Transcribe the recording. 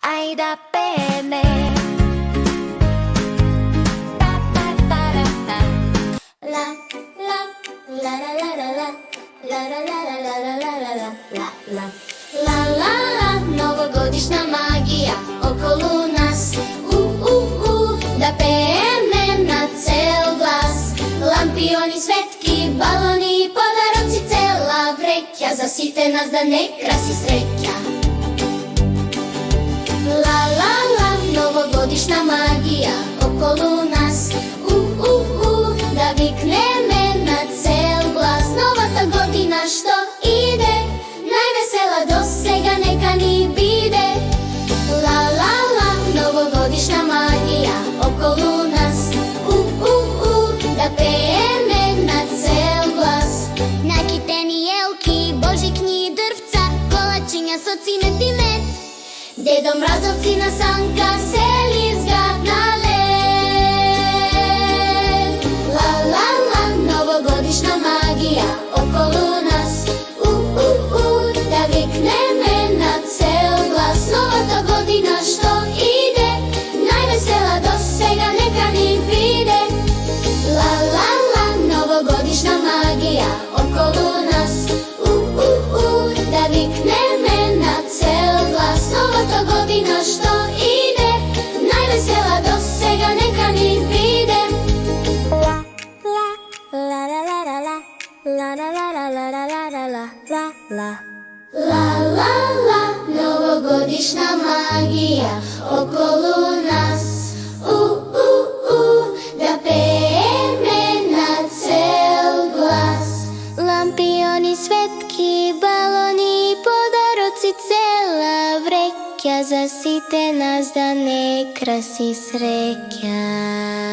ај да пееме. Новогодишна магија околу нас. Да пееме на цел глас. Лампиони, светки, балони и подароци, цела вреќа за сите нас да не краси среќа. Новогодишна магија околу нас. Да викнеме на цел глас. Новата година што иде, највесела до сега нека ни биде. Новогодишна магија околу нас. Да пееме на цел глас. Накитени елки, божикни дрвца, колачиња со цимет и мед. Дедо Мразовци на санка сели згаднале. Новогодишна магија околу нас. Да викнеме на цел глас. Новата година што иде, највесела до сега нека ни биде. Новогодишна магија околу нас. Да викнеме на цел глас. Новата година што иде, највесела до сега нека ни биде. Новогодишна магија околу нас. Да пееме на цел глас. Лампиони, светки, балони и подароци, цела вреќа за сите нас да не краси среќа.